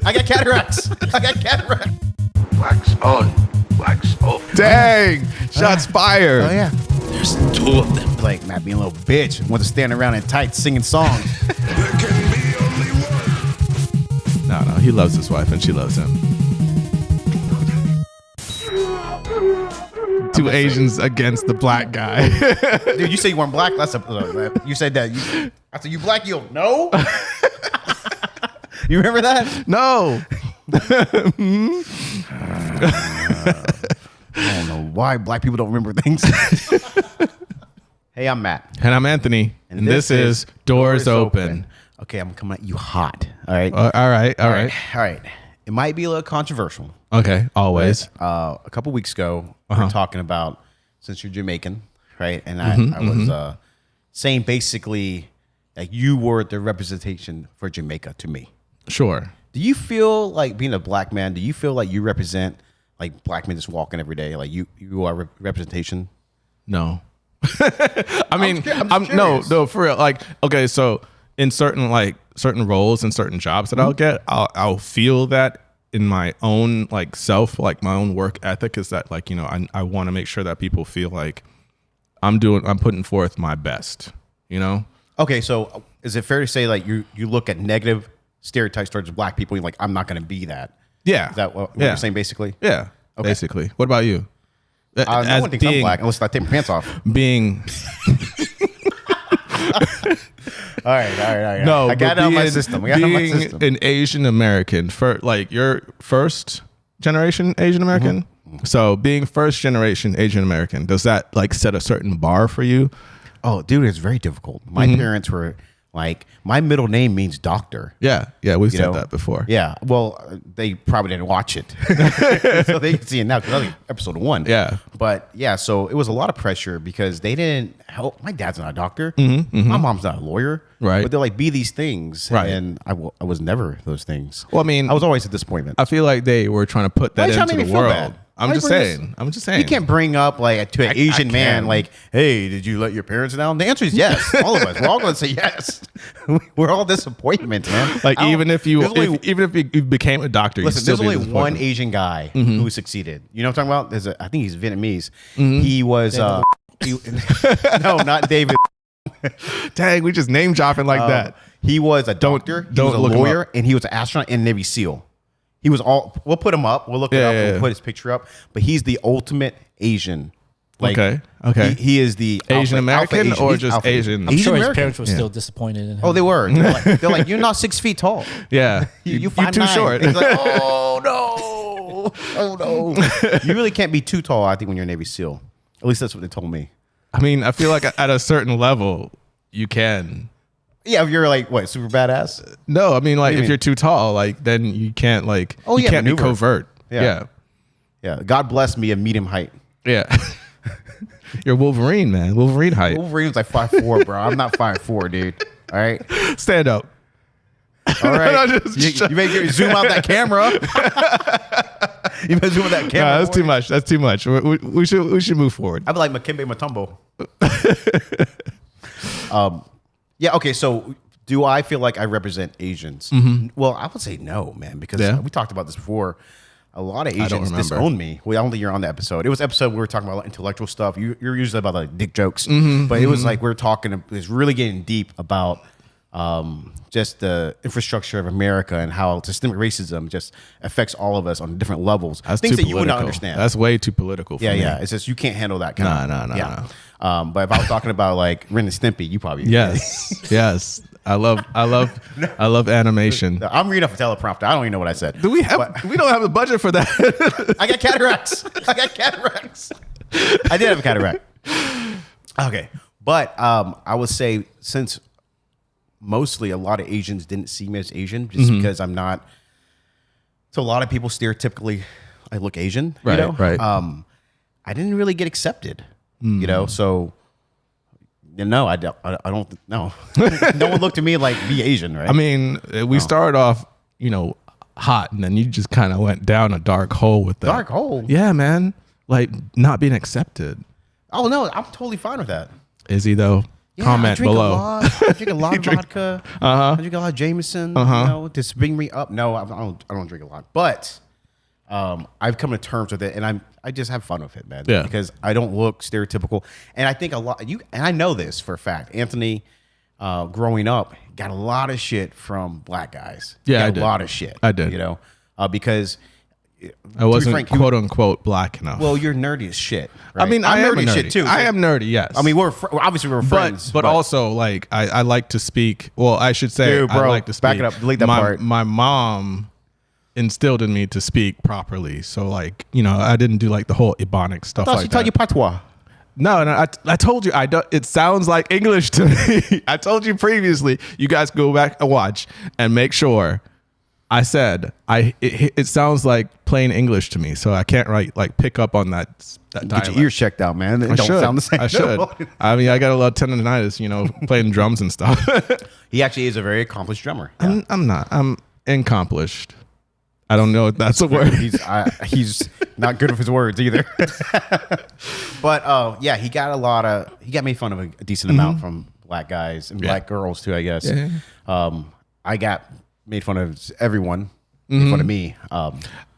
I got cataracts. I got cataracts. Wax on, wax off. Dang, shots fired. Oh yeah. There's two of them. Like Matt being a little bitch, wants to stand around in tights singing songs. There can be only one. No, he loves his wife and she loves him. Two Asians against the black guy. Dude, you say you weren't black. You said that. I said you black. You don't know. You remember that? No. I don't know why black people don't remember things. Hey, I'm Matt. And I'm Anthony. And this is Doors Open. Okay, I'm coming at you hot. All right. All right. It might be a little controversial. Okay, always. A couple weeks ago, we were talking about, since you're Jamaican, right? And I was saying basically that you were the representation for Jamaica to me. Sure. Do you feel like, being a black man, do you feel like you represent like black men just walking every day? Like you are representation? No. I mean, I'm no, for real. Like, okay, so in certain roles and certain jobs that I'll get, I'll feel that in my own like self, like my own work ethic is that like, you know, I want to make sure that people feel like I'm putting forth my best, you know? Okay, so is it fair to say like you look at negative stereotypes towards black people and you're like, I'm not going to be that? Yeah. Is that what you're saying basically? Yeah. Okay. Basically. What about you? No one thinks I'm black unless I take my pants off. Being all right. No, I got it out of my system. Being an Asian American, like you're first generation Asian American. So being first generation Asian American, does that like set a certain bar for you? Oh, dude, it's very difficult. My parents were like, my middle name means doctor. Yeah, we've said that before. Yeah, well, they probably didn't watch it, so they can see it now because that was episode 1. Yeah, but yeah, so it was a lot of pressure because they didn't help. My dad's not a doctor. My mom's not a lawyer. Right. But they're like, be these things. Right. And I was never those things. Well, I mean, I was always a disappointment. I feel like they were trying to put that into the world. I'm just saying. You can't bring up like to an Asian man like, hey, did you let your parents down? The answer is yes. All of us. We're all going to say yes. We're all disappointments, man. Like even if you became a doctor, listen, there's only one Asian guy who succeeded. You know what I'm talking about? I think he's Vietnamese. He was no, not David. Dang, we just name dropping like that. He was a doctor. He was a lawyer, and he was an astronaut and Navy SEAL. He was all. We'll put him up. We'll look it up. We'll put his picture up. But he's the ultimate Asian. Like, okay. He is the Asian American or just Asian. I'm sure his American. parents were still disappointed in him. Oh, they were. They're like, you're not 6 feet tall. Yeah, you're too short. He's like, oh no. You really can't be too tall. I think when you're a Navy SEAL. At least that's what they told me. I mean, I feel like at a certain level, you can. Yeah, if you're like what, super badass? No, I mean like if you're too tall, like then you can't like you can't be covert. Yeah. God bless me a medium height. Yeah. You're Wolverine, man. Wolverine height. Wolverine's like 5'4", bro. I'm not 5'4", dude. All right. Stand up. All right. You may zoom out that camera. You may zoom out that camera. No, that's too much. That's too much. We should move forward. I'd be like Makembe Mutombo. Yeah. Okay. So, do I feel like I represent Asians? Well, I would say no, man, because we talked about this before. A lot of Asians disown me. Well, I don't think you're on the episode. It was episode we were talking about intellectual stuff. You're usually about like dick jokes, but it was like we were talking. It was really getting deep about just the infrastructure of America and how systemic racism just affects all of us on different levels. That's things too that you would not political. understand. That's way too political for me. Yeah. It's just you can't handle that kind of. No. But if I was talking about like Ren and Stimpy, you probably yes. I love animation. I'm reading off a teleprompter. I don't even know what I said. We don't have the budget for that. I got cataracts. I did have a cataract. Okay. But I would say since mostly a lot of Asians didn't see me as Asian just because I'm not. So a lot of people stereotypically I look Asian. Right. You know? Right. I didn't really get accepted. You know, so no, I don't. No, no one looked at me like be Asian, right? I mean, we started off, hot, and then you just kind of went down a dark hole with that. Dark hole. Yeah, man. Like not being accepted. Oh no, I'm totally fine with that. Is he though? comment below. I drink a lot of vodka. I drink a lot of Jameson. You know, to bring me up. No, I don't drink a lot, but I've come to terms with it, and I just have fun with it, man. Yeah. Because I don't look stereotypical, and I think a lot and I know this for a fact. Anthony, growing up, got a lot of shit from black guys. Yeah, a lot of shit. I did. You know, because I wasn't quote unquote black enough. well, you're nerdy as shit. Right? I mean, I'm nerdy nerdy. shit too. I am nerdy. Yes. I mean, obviously we're friends, but also like I like to speak. Well, I should say, dude, bro, I like to speak. back it up. Delete that part. My mom instilled in me to speak properly. So like, you know, I didn't do like the whole Ebonics stuff I thought like she that. taught you patois. No, I told you. I don't. It sounds like English to me. I told you previously. You guys go back and watch and make sure. I said it sounds like plain English to me, so I can't pick up on that dialect. Get your ears checked out, man. It don't sound the same. I should. I mean, I got a lot of tendonitis, you know, playing drums and stuff. He actually is a very accomplished drummer. Yeah. I'm not. I'm accomplished. I don't know if that's a word. He's not good with his words either. But yeah, he got made fun of a decent amount from black guys and black girls too, I guess. Yeah. I got made fun of everyone. Made fun of me.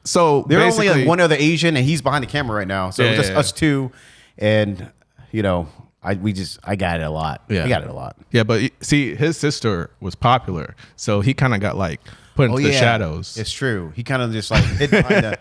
So there's only like one other Asian, and he's behind the camera right now. So it's just us two, and you know, I got it a lot. Yeah. I got it a lot. Yeah, but see, his sister was popular, so he kind of got like put into the shadows. It's true. He kind of just like hid behind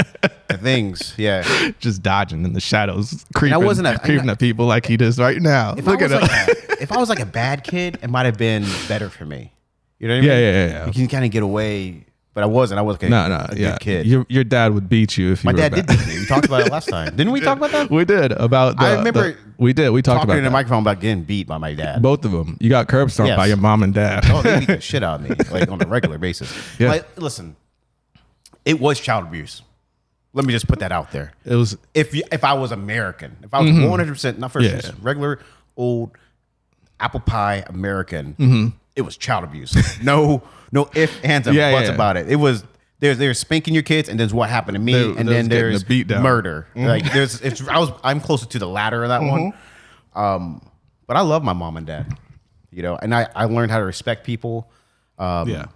the things. Yeah, just dodging in the shadows, creeping, creeping at people like he does right now. Look at him. If I was like a bad kid, it might have been better for me. You know what I mean? Yeah. You can kind of get away, but I wasn't. I was a good kid. Your dad would beat you if you. My dad did beat me. We talked about it last time. Didn't we talk about that? We did about. I remember. We did. We talked about in the microphone about getting beat by my dad. Both of them. You got curb stomped by your mom and dad. Oh, they beat the shit out of me like on a regular basis. Yeah. Like, listen, it was child abuse. Let me just put that out there. It was if I was American, if I was 100% not first, just regular old apple pie American, it was child abuse. No ifs, ands, and buts about it. It was there's spanking your kids, and there's what happened to me, and then there's murder. Like I'm closer to the latter of that one. But I love my mom and dad, you know, and I learned how to respect people. Yeah,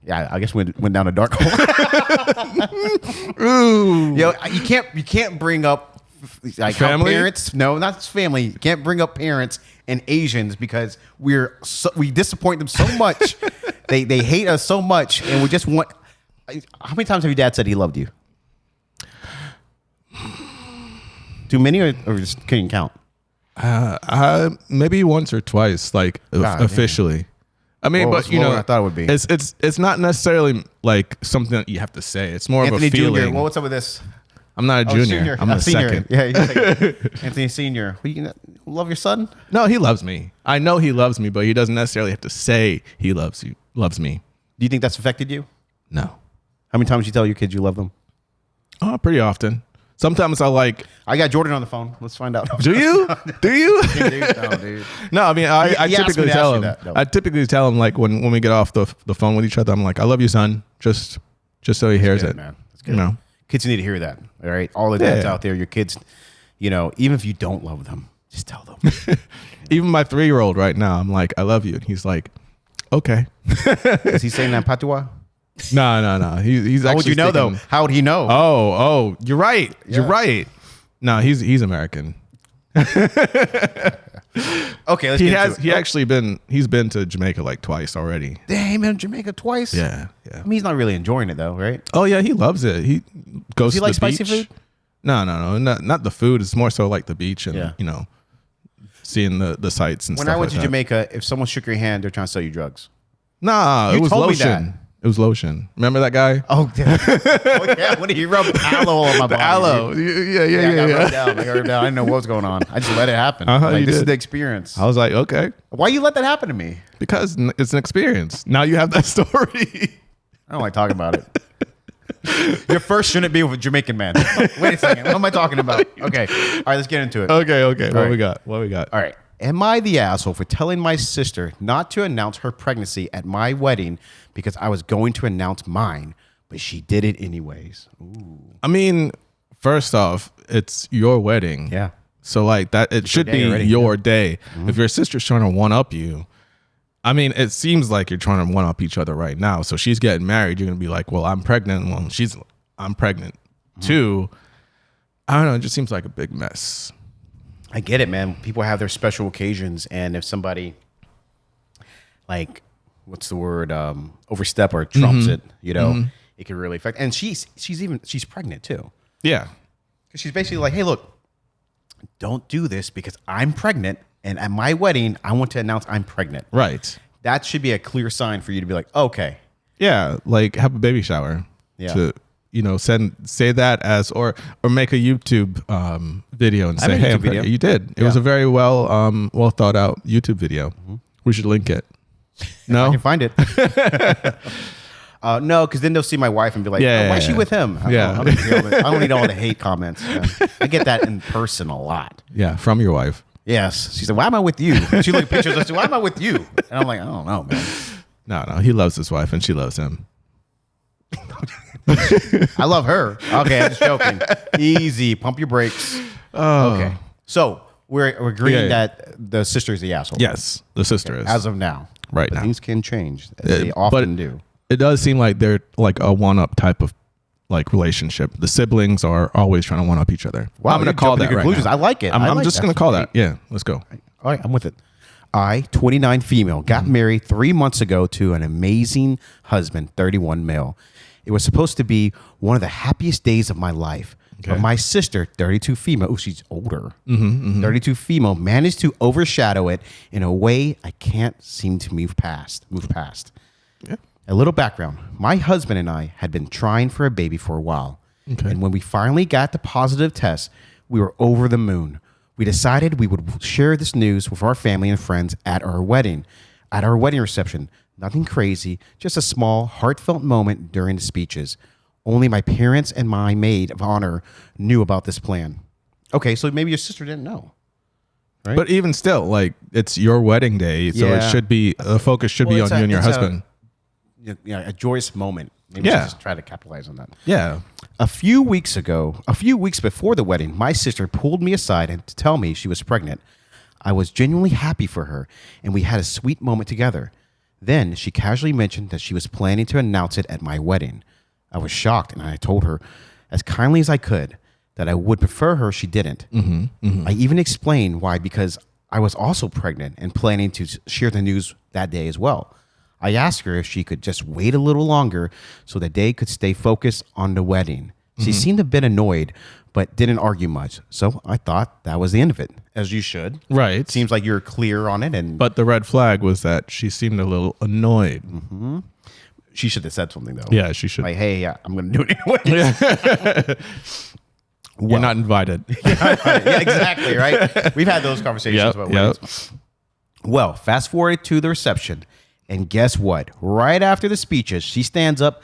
I guess we went down a dark hole. Ooh. Yo, you can't bring up like family? Parents. No, not family. You can't bring up parents and Asians because we disappoint them so much. They hate us so much, and we just want. How many times have your dad said he loved you? Too many, or just couldn't count? Maybe once or twice, like officially. I mean, but you know, I thought it would be. It's not necessarily like something that you have to say. It's more Anthony of a feeling. Jr. Well, what's up with this? I'm not a junior. I'm a senior. second. Yeah, Anthony Senior. You love your son? No, he loves me. I know he loves me, but he doesn't necessarily have to say he loves me. Do you think that's affected you? No. How many times you tell your kids you love them? Oh, pretty often. Sometimes I got Jordan on the phone. Let's find out. Do you? Do you? No, dude. No, I mean, I typically tell him. I typically tell him like when we get off the phone with each other, I'm like, I love you, son. Just so he hears it. Man. That's good. You know, kids need to hear that. All right, all the dads out there, your kids, you know, even if you don't love them, just tell them. Even my 3-year-old right now, I'm like, I love you, and he's like, okay. Is he saying that patois? No. He's actually. How would you know though? How would he know? Oh, you're right. Yeah. You're right. No, he's American. Okay, he's been to Jamaica like twice already. Damn, he been to Jamaica twice? Yeah. I mean, he's not really enjoying it though, right? Oh yeah, he loves it. He goes to the beach. Does he like spicy food? No, not the food. It's more so like the beach and you know, seeing the sights and stuff. When I went to Jamaica, if someone shook your hand, they're trying to sell you drugs. Nah, it was lotion. It was lotion. Remember that guy? Oh, yeah. When he rubbed aloe on my body. Aloe. Yeah. I got rubbed down. I didn't know what was going on. I just let it happen. This is the experience. I was like, okay. Why you let that happen to me? Because it's an experience. Now you have that story. I don't like talking about it. Your first shouldn't be with a Jamaican man. Wait a second. What am I talking about? Okay. All right, let's get into it. Okay. What we got? All right. Am I the asshole for telling my sister not to announce her pregnancy at my wedding because I was going to announce mine, but she did it anyways? Ooh. I mean, first off, it's your wedding. Yeah. So like that, it should be already, your day. If your sister's trying to one up you, I mean, it seems like you're trying to one up each other right now. So she's getting married. You're going to be like, well, I'm pregnant. Well, I'm pregnant too. I don't know. It just seems like a big mess. I get it, man. People have their special occasions. And if somebody like, what's the word? Overstep or trumps it, you know, it can really affect. And she's pregnant too. Yeah. Because she's basically like, hey, look, don't do this because I'm pregnant. And at my wedding, I want to announce I'm pregnant. Right. That should be a clear sign for you to be like, okay. Yeah. Like have a baby shower. Yeah. To, you know, say that as, or make a YouTube video and say, hey, video. You did. It was a very well thought out YouTube video. We should link it. No? I can find it. No, because then they'll see my wife and be like, why is she with him? I don't need all the hate comments. I get that in person a lot. Yeah, from your wife. Yes. She said, why am I with you? She looked at pictures and said, why am I with you? And I'm like, I don't know, man. No, he loves his wife and she loves him. I love her. Okay, I'm just joking. Easy. Pump your brakes. Oh. Okay. So we're agreeing that the sister is the asshole. Yes, the sister is. As of now. Right but now. Things can change. As they often do. It does seem like they're like a one-up type of like relationship. The siblings are always trying to one-up each other. Wow, I'm going to call that right now. I like it. I'm just going to call that. Yeah, let's go. All right, I'm with it. I, 29 female, got married 3 months ago to an amazing husband, 31 male. It was supposed to be one of the happiest days of my life. Okay. But my sister, 32 female, she's older, 32 female, managed to overshadow it in a way I can't seem to move past. Yeah. A little background. My husband and I had been trying for a baby for a while. Okay. And when we finally got the positive test, we were over the moon. We decided we would share this news with our family and friends at our wedding reception. Nothing crazy, just a small, heartfelt moment during the speeches. Only my parents and my maid of honor knew about this plan. Okay, so maybe your sister didn't know. Right? But even still, like, it's your wedding day, so it should be, the focus should be on you and your husband. A joyous moment. Maybe just try to capitalize on that. Yeah. A few weeks before the wedding, my sister pulled me aside and to tell me she was pregnant. I was genuinely happy for her, and we had a sweet moment together. Then she casually mentioned that she was planning to announce it at my wedding. I was shocked, and I told her, as kindly as I could, that I would prefer her she didn't. I even explained why, because I was also pregnant and planning to share the news that day as well. I asked her if she could just wait a little longer so that they could stay focused on the wedding. She seemed a bit annoyed, but didn't argue much. So I thought that was the end of it, as you should. Right. Seems like you're clear on it. But the red flag was that she seemed a little annoyed. She should have said something, though. Yeah, she should. Like, hey, I'm going to do it anyway. You're not invited. Yeah, exactly, right? We've had those conversations about weddings. Well, fast forward to the reception. And guess what? Right after the speeches, she stands up,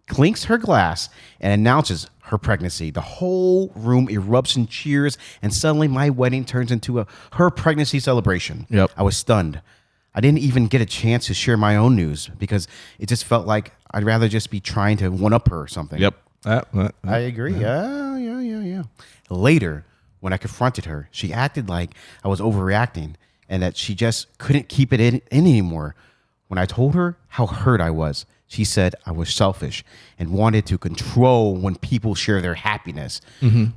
clinks her glass, and announces her pregnancy. The whole room erupts in cheers, and suddenly my wedding turns into her pregnancy celebration. Yep. I was stunned. I didn't even get a chance to share my own news because it just felt like I'd rather just be trying to one-up her or something. Yep. I agree. Yeah. Later, when I confronted her, she acted like I was overreacting and that she just couldn't keep it in anymore. When I told her how hurt I was, she said I was selfish and wanted to control when people share their happiness.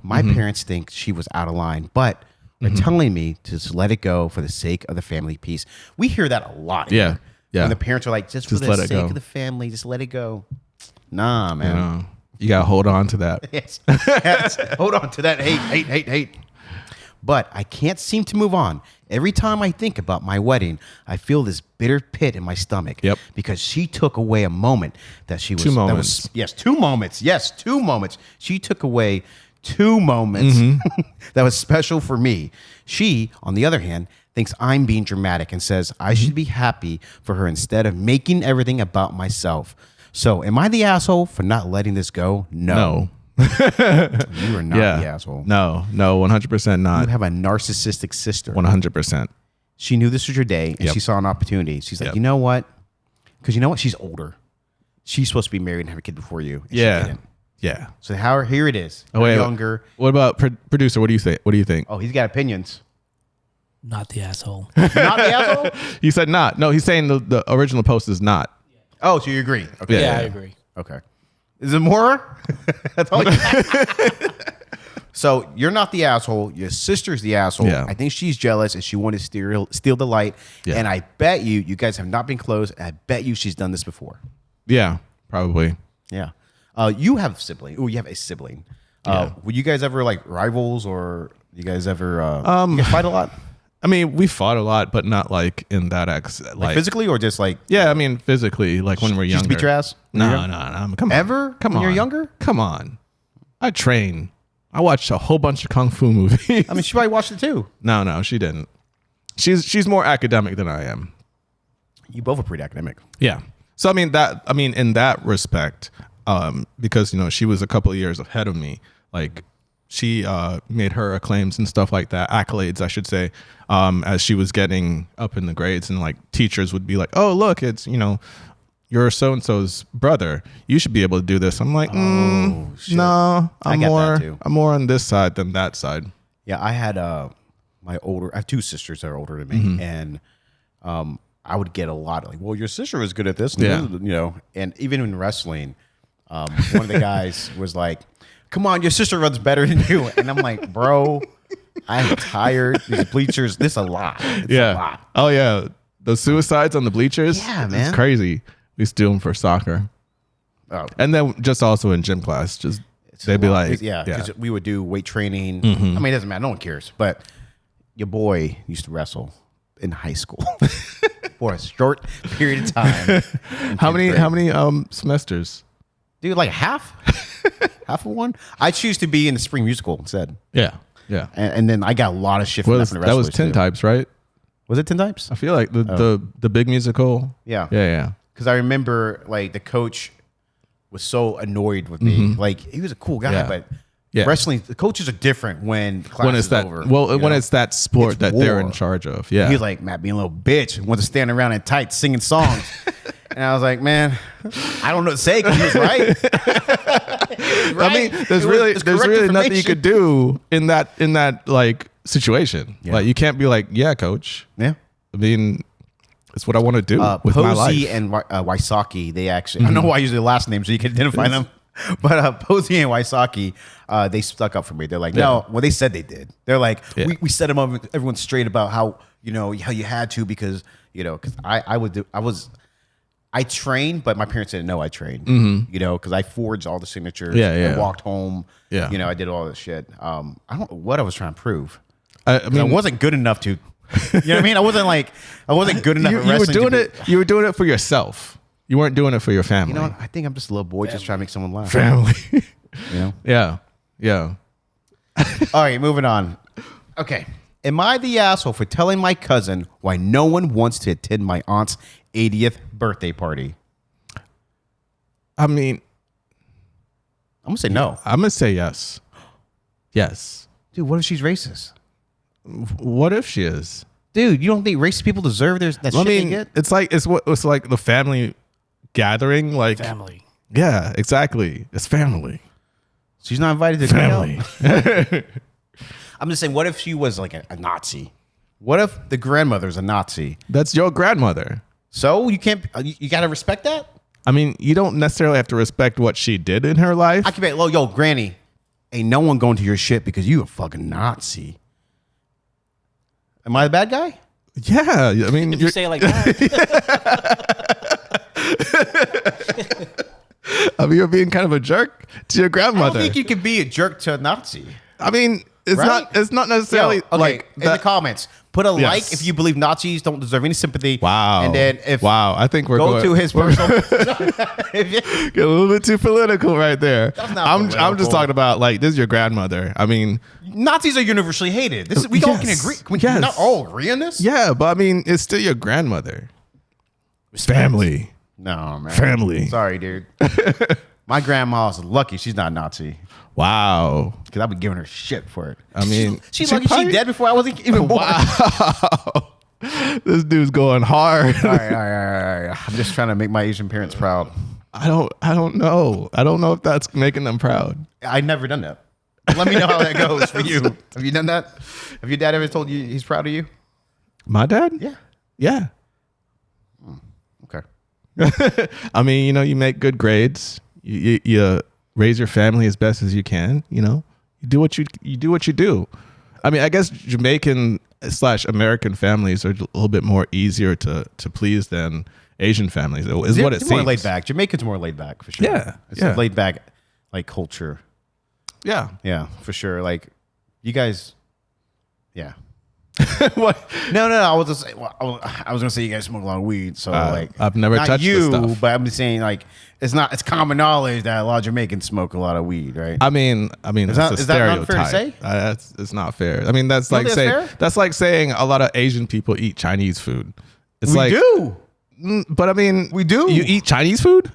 My parents think she was out of line, but they're telling me to just let it go for the sake of the family peace. We hear that a lot. Yeah. When the parents are like, just for the sake of the family, just let it go. Nah, man. You got to hold on to that. Yes. Hold on to that hate. But I can't seem to move on. Every time I think about my wedding, I feel this bitter pit in my stomach. Yep. Because she took away a moment that she was... 2 moments. 2 moments. Yes, 2 moments. She took away 2 moments that was special for me. She, on the other hand, thinks I'm being dramatic and says I should be happy for her instead of making everything about myself. So, am I the asshole for not letting this go? No. You are not the asshole. No, 100% not. You have a narcissistic sister. 100%. She knew this was your day, and she saw an opportunity. She's like, you know what? Because you know what? She's older. She's supposed to be married and have a kid before you. And she didn't. Yeah. So here it is. Younger. What about producer? What do you think? What do you think? Oh, he's got opinions. Not the asshole. Not the asshole? You said not. No, he's saying the original post is not. Oh, so you agree? Okay. Yeah, I agree. Okay. Is it more? That's all. So you're not the asshole. Your sister's the asshole. Yeah. I think she's jealous and she wanted to steal the light. Yeah. And I bet you guys have not been close. And I bet you she's done this before. Yeah, probably. Yeah. You have a sibling. Oh, you have a sibling. Were you guys ever like rivals, or you guys ever you guys fight a lot? I mean, we fought a lot, but not like in that like physically, or just like I mean physically, like when we're younger. Just beat your ass? No. Come on. Ever? Come when on. You're younger? Come on. I train. I watched a whole bunch of kung fu movies. I mean, she probably watched it too. No, she didn't. She's more academic than I am. You both are pretty academic. Yeah. So I mean in that respect, because she was a couple of years ahead of me. Like she made her acclaims and stuff like that, accolades I should say, as she was getting up in the grades, and like teachers would be like, "Oh, look, it's you're so and so's brother. You should be able to do this." I'm like, no, I'm more on this side than that side. Yeah, I had I have two sisters that are older than me, and I would get a lot of like, well, your sister is good at this, and and even in wrestling, one of the guys was like, "Come on, your sister runs better than you," and I'm like, bro, I'm tired. These bleachers, this a lot. It's a lot. Oh yeah, the suicides on the bleachers. Yeah, man, it's crazy. We used to do them for soccer. Oh. And then just also in gym class, they'd be like, because we would do weight training. I mean, it doesn't matter. No one cares. But your boy used to wrestle in high school for a short period of time. How many semesters? Dude, like half of one. I choose to be in the spring musical instead. Yeah. And then I got a lot of shit from that. That was Tintypes, right? Was it Tintypes? I feel like the big musical. Yeah. Because I remember like the coach was so annoyed with me. Like he was a cool guy, but wrestling, the coaches are different when class is over. Well, when it's that sport that they're in charge of. Yeah. He's like, Matt being a little bitch and wants to stand around in tights singing songs. And I was like, man, I don't know what to say because he was right. I mean, there's really nothing you could do in that like situation. Yeah. Like you can't be like, yeah, coach. Yeah. I mean, it's what I want to do with my life. Posey and Wysocki, they actually, I don't know why I use their last name so you can identify them. But Posey and Wysocki, they stuck up for me. They're like, no, well, they said they did. They're like, we set them up, everyone straight about how you had to because I trained, but my parents didn't know I trained. Because I forged all the signatures. I walked home. I did all this shit. I don't know what I was trying to prove. I mean, I wasn't good enough to. You know what I mean? I wasn't good enough at wrestling. You were doing it for yourself. You weren't doing it for your family. You know what? I think I'm just a little boy just trying to make someone laugh. Family. Yeah. All right, moving on. Okay. Am I the asshole for telling my cousin why no one wants to attend my aunt's 80th birthday party? I mean, I'm going to say no. I'm going to say yes. Yes. Dude, what if she's racist? What if she is? Dude, you don't think racist people deserve that shit they get? It's like the family gathering, like family. Yeah, exactly. It's family. She's not invited to family. I'm just saying, what if she was like a Nazi? What if the grandmother's a Nazi? That's your grandmother. So you can't. You got to respect that. I mean, you don't necessarily have to respect what she did in her life. I can be like, yo, Granny, ain't no one going to your shit because you a fucking Nazi. Am I the bad guy? Yeah, I mean, if you say it like that. I mean, you're being kind of a jerk to your grandmother. I don't think you can be a jerk to a Nazi. I mean, it's not necessarily like in the comments. Put a like if you believe Nazis don't deserve any sympathy. Wow. And then I think we're going to his personal. Get a little bit too political right there. I'm just talking about like this is your grandmother. I mean, Nazis are universally hated. We all can agree. We not all agree on this. Yeah, but I mean, it's still your grandmother. Family. No, man. Family. Sorry, dude. My grandma's lucky she's not Nazi. Wow. Because I've been giving her shit for it. I mean, she's lucky she dead before I wasn't even born. Wow. This dude's going hard. All right. I'm just trying to make my Asian parents proud. I don't know. I don't know if that's making them proud. I've never done that. Let me know how that goes for you. Have you done that? Have your dad ever told you he's proud of you? My dad? Yeah. Yeah. Okay. I mean, you know, you make good grades. You raise your family as best as you can. You know, you do what you do. I mean, I guess Jamaican/American families are a little bit more easier to please than Asian families. Is what it seems. More laid back. Jamaicans more laid back for sure. Yeah, It's a laid back like culture. Yeah. Yeah, for sure. Like you guys. Yeah. What? No. I was just I was gonna say you guys smoke a lot of weed. So like I've never not touched you, this stuff. but I'm just saying like it's common knowledge that a lot of Jamaicans smoke a lot of weed, right? I mean, Is that's a that not fair to stereotype. say? It's not fair. I mean, that's You like don't think that's fair? saying a lot of Asian people eat Chinese food. It's We do. But I mean, We do. You eat Chinese food?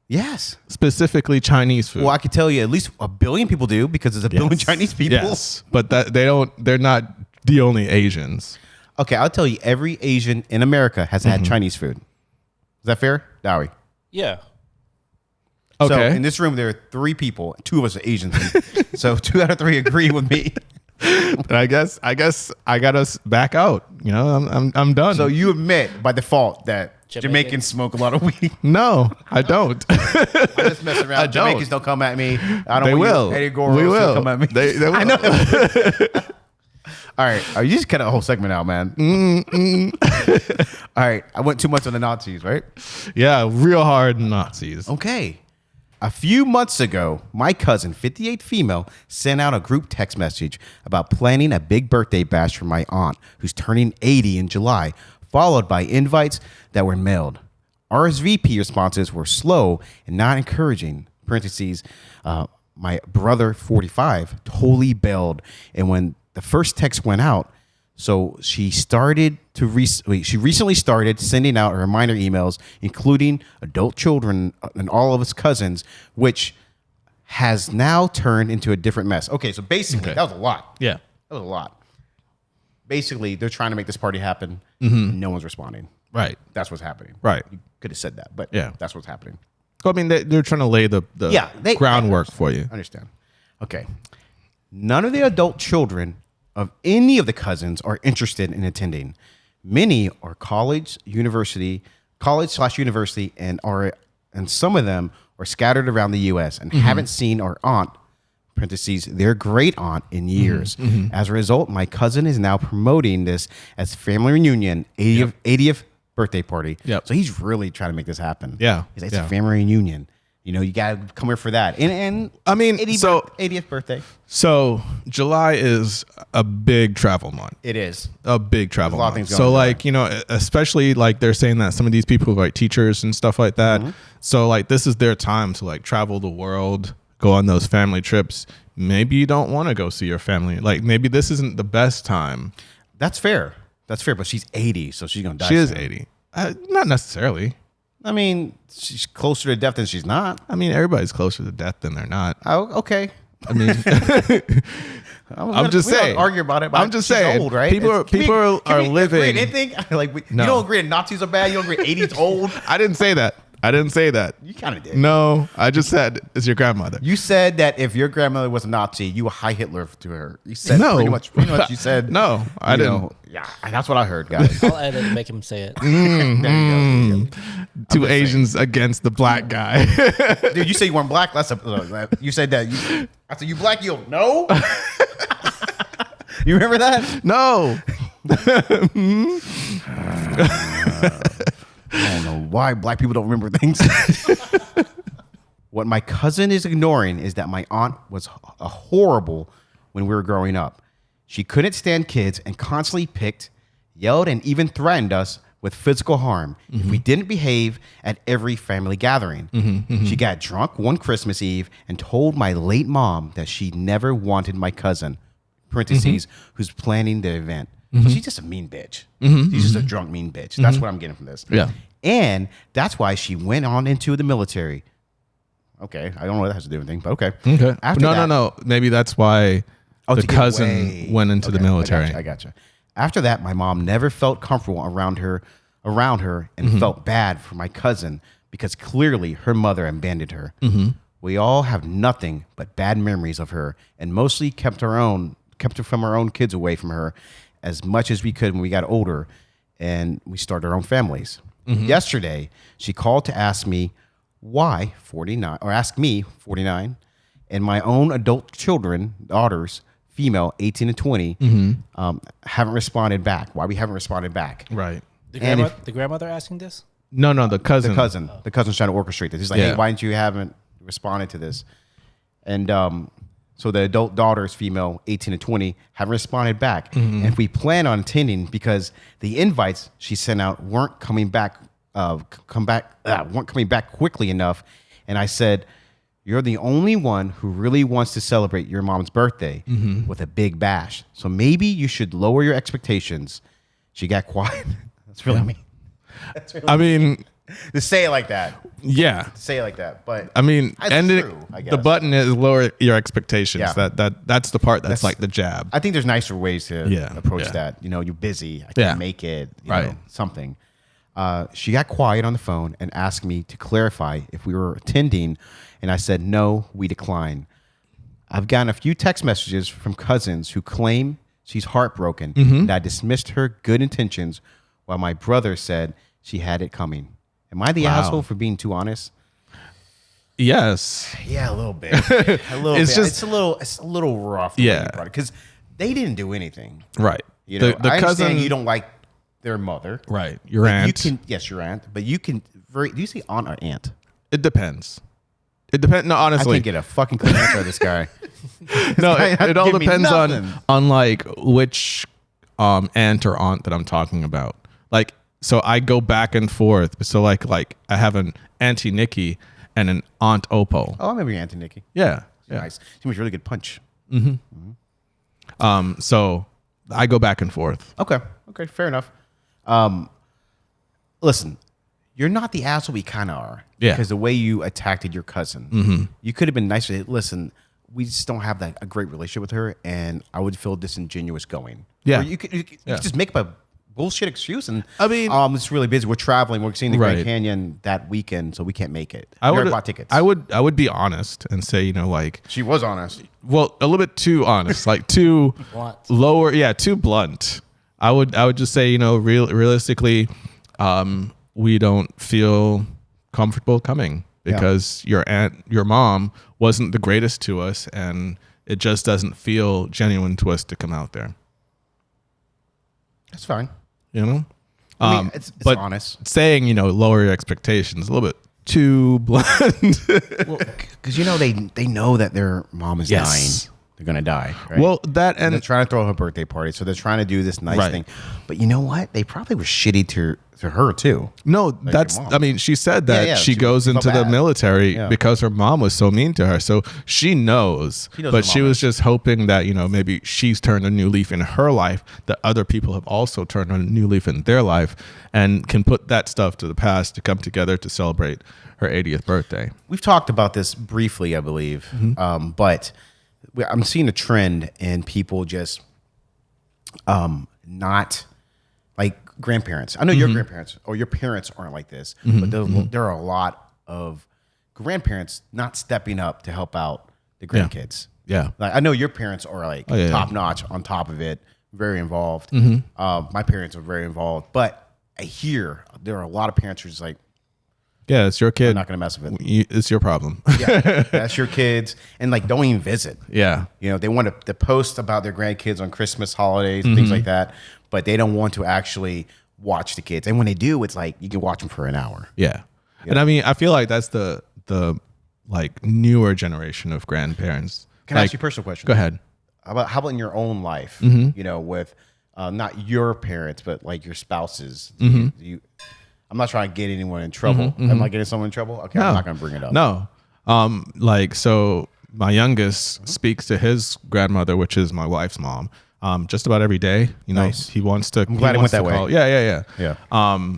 Yes. Specifically Chinese food. Well, I could tell you at least a billion people do because there's a billion Chinese people. Yes, but they're not the only Asians. Okay, I'll tell you, every Asian in America has had Chinese food. Is that fair, Dowie? Yeah. So Okay. in this room, there are 3 people. 2 of us are Asians. So 2 out of 3 agree with me. I guess I got us back out. You know, I'm done. So you admit by default that Jamaican. Jamaicans smoke a lot of weed. no, I don't. I just mess around. I don't. Jamaicans don't come at me. I don't They want will. Eddie Goros We to will. come at me. They will. I know. All right. You just cut a whole segment out, man. All right. I went too much on the Nazis, right? Yeah, real hard Nazis. Okay. A few months ago, my cousin, 58 female, sent out a group text message about planning a big birthday bash for my aunt, who's turning 80 in July, followed by invites that were mailed. RSVP responses were slow and not encouraging. Parentheses, my brother, 45, totally bailed. And when the first text went out, so she recently started sending out reminder emails, including adult children and all of his cousins, which has now turned into a different mess. Okay, so basically, that was a lot. Yeah. That was a lot. Basically, they're trying to make this party happen. No one's responding. Right. That's what's happening. Right. You could have said that, but Yeah. that's what's happening. Well, I mean, they're trying to lay the groundwork for you. I understand. Okay. None of the adult children of any of the cousins are interested in attending. Many are college/university, and some of them are scattered around the U.S. and haven't seen our aunt, parentheses, their great aunt, in years. As a result, my cousin is now promoting this as family reunion, 80th birthday party. Yep. So he's really trying to make this happen. Yeah. He's like, it's a family reunion. You know, you got to come here for that. And I mean, 80th birthday. So July is a big travel month. It is. A big travel There's a lot of month. things So going on. like, you know, especially like they're saying that some of these people are like teachers and stuff like that. So like this is their time to like travel the world, go on those family trips. Maybe you don't want to go see your family. Like maybe this isn't the best time. That's fair. That's fair. But she's 80, so she's going to die. She is soon. 80. Not necessarily. I mean, she's closer to death than she's not. I mean, everybody's closer to death than they're not. Oh, okay. I mean, I'm just saying. We don't argue about it. But I'm just she's saying. Old, right? People are Can we living. agree on anything? Like you No. don't agree that Nazis are bad. You don't agree 80's old. I didn't say that. You kind of did. No, I just said it's your grandmother. You said that if your grandmother was a Nazi, you were high Hitler to her. You said No. pretty much. You said No, I didn't. know, yeah, that's what I heard, guys. I'll edit and make him say it. There you go. Two Asians against the black guy. Dude, you say you weren't black. You said that. I said you black. You don't know. You remember that? No. I don't know why black people don't remember things. What my cousin is ignoring is that my aunt was horrible when we were growing up. She couldn't stand kids and constantly picked, yelled, and even threatened us with physical harm if we didn't behave at every family gathering. She got drunk one Christmas Eve and told my late mom that she never wanted my cousin, parentheses, who's planning the event. So she's just a mean bitch. She's just a drunk, mean bitch. That's what I'm getting from this. Yeah. And that's why she went on into the military. Okay. I don't know what that has to do with anything, but okay. Okay. After No. Maybe that's why the to get cousin away. went into the Okay, military. I gotcha. After that, my mom never felt comfortable around her and felt bad for my cousin because clearly her mother abandoned her. We all have nothing but bad memories of her, and mostly kept her from our own kids away from her as much as we could when we got older and we started our own families. Yesterday, she called to ask me why 49, or ask me 49, and my own adult children, daughters, female, 18 and 20, haven't responded back. Why we haven't responded back? Right. The grandmother asking this? No, the cousin. The cousin's trying to orchestrate this. He's like, hey, why didn't you haven't responded to this? And so the adult daughters, female, 18 and 20, haven't responded back. And we plan on attending because the invites she sent out weren't coming back quickly enough. And I said, you're the only one who really wants to celebrate your mom's birthday with a big bash. So maybe you should lower your expectations. She got quiet. That's really me. I mean, to say it like that. Yeah. Say it like that. But I mean, that's true, I guess. The button is lower your expectations. Yeah. That's the part that's like the jab. I think there's nicer ways to approach that. You know, you're busy. I can't make it. You know, something. She got quiet on the phone and asked me to clarify if we were attending. And I said, no, we decline. I've gotten a few text messages from cousins who claim she's heartbroken and I dismissed her good intentions while my brother said she had it coming. Am I the asshole for being too honest? Yes. Yeah, a little bit. A little It's bit. just- It's a little rough. Yeah. Because they didn't do anything. Right. You know, the I cousin, understand you don't like their mother. right. Your But aunt. Yes, your aunt. But you can do you say aunt or aunt? It depends. It depends. No, I honestly, can't get a fucking clear answer of this guy. no. guy It all give me depends nothing. on like which aunt or aunt that I'm talking about. Like, so I go back and forth. So like I have an Auntie Nikki and an Aunt Opal. Oh, I remember your Aunt Nikki. Yeah. Nice. She was a really good punch. So I go back and forth. Okay, fair enough. Listen, you're not the asshole we kind of are. Yeah. Because the way you attacked your cousin, you could have been nicer. Listen, we just don't have a great relationship with her, and I would feel disingenuous going. Yeah. Or you could just make up a bullshit excuse, and I mean, it's really busy. We're traveling. We're seeing the Grand Right. Canyon that weekend, so we can't make it. I We would already bought tickets. I would be honest and say, like, She was honest. well, a little bit too honest, like too Blunt. lower, too blunt. I would just say, realistically, we don't feel comfortable coming because your mom wasn't the greatest to us, and it just doesn't feel genuine to us to come out there. That's fine. You know, I mean, it's but honest. saying lower your expectations a little bit too blunt. Because they know that their mom is dying. They're gonna die. Right? Well, that And and they're trying to throw her birthday party, so they're trying to do this nice Right. thing. But you know what? They probably were shitty to her too. no, your mom. I mean, she said that Yeah, she she goes felt into the bad. military Yeah. because her mom was so mean to her. So she knows, She knows but her she mom was is. just hoping that, maybe she's turned a new leaf in her life, that other people have also turned a new leaf in their life and can put that stuff to the past to come together to celebrate her 80th birthday. We've talked about this briefly, I believe, but I'm seeing a trend in people just not like grandparents. I know your grandparents or your parents aren't like this, but there are a lot of grandparents not stepping up to help out the grandkids. Yeah. Like I know your parents are like yeah. top notch on top of it, very involved. My parents are very involved, but I hear there are a lot of parents who are just like, Yeah, it's your kid. I'm not going to mess with it. It's your problem. Yeah, that's your kids, and like don't even visit. Yeah. They want to post about their grandkids on Christmas holidays and things like that, but they don't want to actually watch the kids. And when they do, it's like you can watch them for an hour. Yeah. And I mean, I feel like that's the like newer generation of grandparents. Can I Like, ask you a personal question? Go ahead. How about in your own life? With not your parents, but like your spouses. I'm not trying to get anyone in trouble. Am I getting someone in trouble? Okay, I'm not going to bring it up. No. So my youngest speaks to his grandmother, which is my wife's mom, just about every day. Nice. He wants to. I'm glad it went that way. Yeah.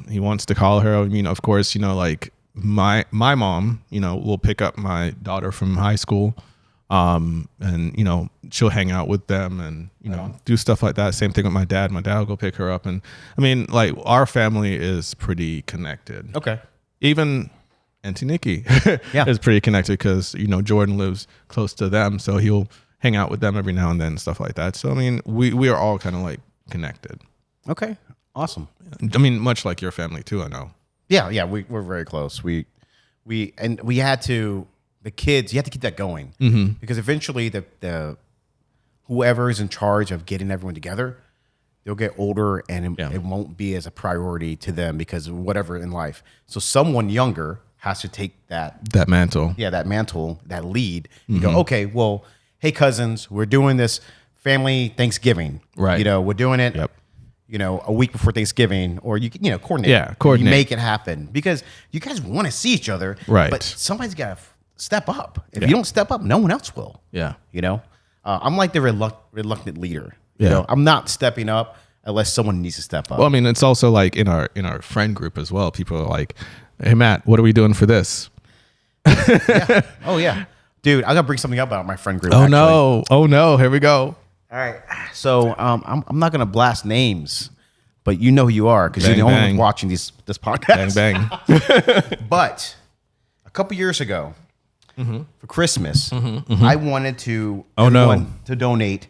He wants to call her. I mean, of course, like my mom, will pick up my daughter from high school, and she'll hang out with them and do stuff like that. Same thing with my dad. My dad will go pick her up, and I mean, like our family is pretty connected. Okay. Even Auntie Nikki Yeah. is pretty connected because, you know, Jordan lives close to them. So he'll hang out with them every now and then and stuff like that. So, I mean, we are all kind of like connected. Okay. Awesome. I mean, much like your family too, I know. Yeah. We're very close. We had to, the kids, you have to keep that going because eventually the whoever is in charge of getting everyone together, they'll get older and it won't be as a priority to them because of whatever in life. So someone younger has to take that mantle. Yeah, that mantle, that lead. You go, okay, well, hey cousins, we're doing this family Thanksgiving. Right. You know, we're doing it. Yep. You know, a week before Thanksgiving, or coordinate. Yeah, coordinate. You make it happen because you guys want to see each other. Right. But somebody's got to step up. If you don't step up, no one else will. Yeah. You know, I'm like the reluctant leader. Yeah. You know, I'm not stepping up unless someone needs to step up. Well, I mean, it's also like in our friend group as well. People are like, "Hey, Matt, what are we doing for this?" Yeah. Oh yeah, dude, I gotta bring something up about my friend group. Oh no, here we go. All right, so I'm not gonna blast names, but you know who you are because you're the Bang, only bang. one watching this podcast. Bang bang. But a couple years ago, for Christmas, I wanted to to donate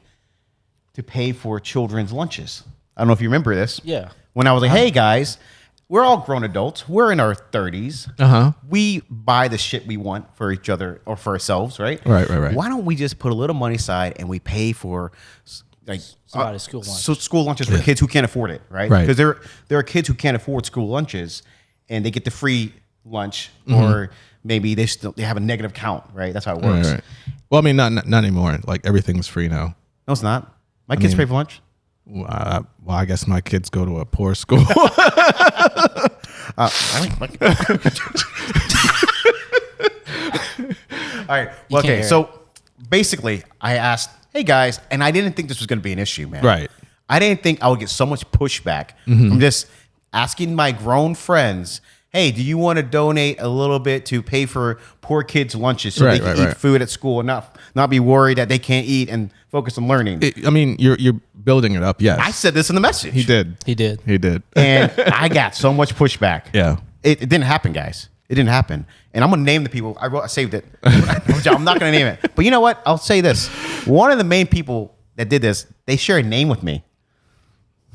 to pay for children's lunches. I don't know if you remember this. Yeah. When I was like, hey guys, we're all grown adults. We're in our 30s. We buy the shit we want for each other or for ourselves, right? Right. Why don't we just put a little money aside and we pay for like Somebody's school lunch. So school lunches for kids who can't afford it, right? Right. Because there are kids who can't afford school lunches and they get the free lunch or maybe they have a negative count, right? That's how it works. Right. Well, I mean, not anymore. Like everything's free now. No, it's not. My kids pay for lunch. Well, I guess my kids go to a poor school. All right. Well, okay. So basically, I asked, hey guys, and I didn't think this was going to be an issue, man. Right. I didn't think I would get so much pushback from just asking my grown friends, hey, do you want to donate a little bit to pay for poor kids' lunches so they can eat food at school and not be worried that they can't eat and focus on learning? I mean, you're building it up. Yes. I said this in the message. He did. And I got so much pushback. Yeah. It didn't happen, guys. It didn't happen. And I'm going to name the people. I saved it. I'm not going to name it. But you know what? I'll say this. One of the main people that did this, they share a name with me.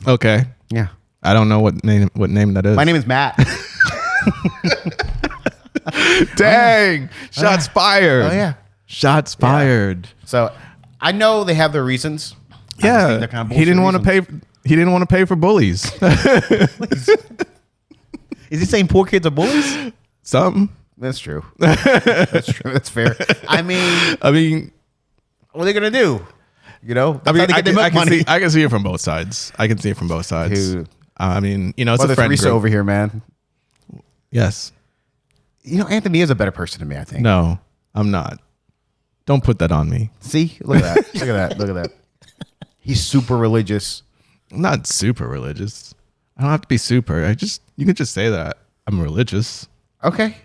Okay. Yeah. I don't know what name that is. My name is Matt. Dang. Shots fired. Oh, yeah. Shots fired. So I know they have their reasons. I just Yeah. think they're kind of He didn't bullshit want to reasons. pay. He didn't want to pay for bullies. Is he saying poor kids are bullies? Something. That's true. That's true. That's fair. I mean, what are they going to do? You know? I mean, That's how they get their money. I can see it from both sides. Dude. I mean, you know, it's Mother a friend Teresa group. over here, man. Yes. You know, Anthony is a better person than me, I think. No, I'm not. Don't put that on me. See? Look at that. Look at that. Look at that. He's super religious. I'm not super religious. I don't have to be super. You can just say that I'm religious. Okay.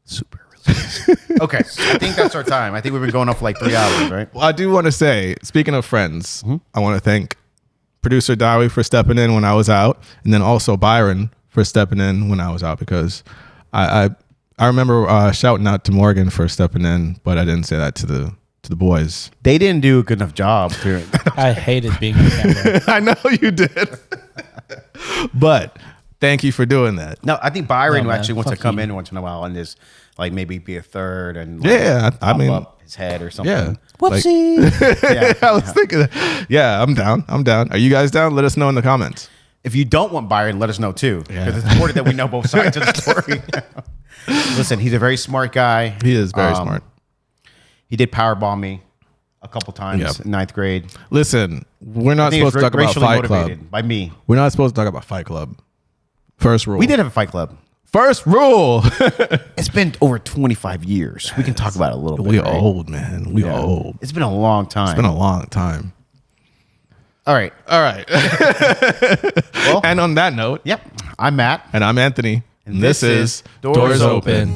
Super religious. Okay. I think that's our time. I think we've been going on for like 3 hours, right? Well, I do want to say, speaking of friends, I want to thank producer Dowie for stepping in when I was out, and then also Byron for stepping in when I was out, because I remember shouting out to Morgan for stepping in, but I didn't say that to the boys. They didn't do a good enough job. I hated being on camera. I know you did. But thank you for doing that. No, I think Byron No, man. actually wants to Fuck come you. in once in a while and just like maybe be a third and like, Yeah, I pop mean, up his head or something. yeah. Whoopsie. Yeah. I was thinking that. Yeah, I'm down. Are you guys down? Let us know in the comments. If you don't want Byron, let us know too. Yeah. Because it's important that we know both sides of the story. Listen, he's a very smart guy. He is very smart. He did powerbomb me a couple times Yep. in 9th grade. Listen, we're I not think supposed to talk about racially Fight Club. motivated by me. We're not supposed to talk about Fight Club. First rule. We did have a fight club. First rule. It's been over 25 years. We can talk about it a little bit. We right? old, man. We old. It's been a long time. It's been a long time. All right. All right. Well, And on that note, yep. I'm Matt. and I'm Anthony. And this is Doors Open.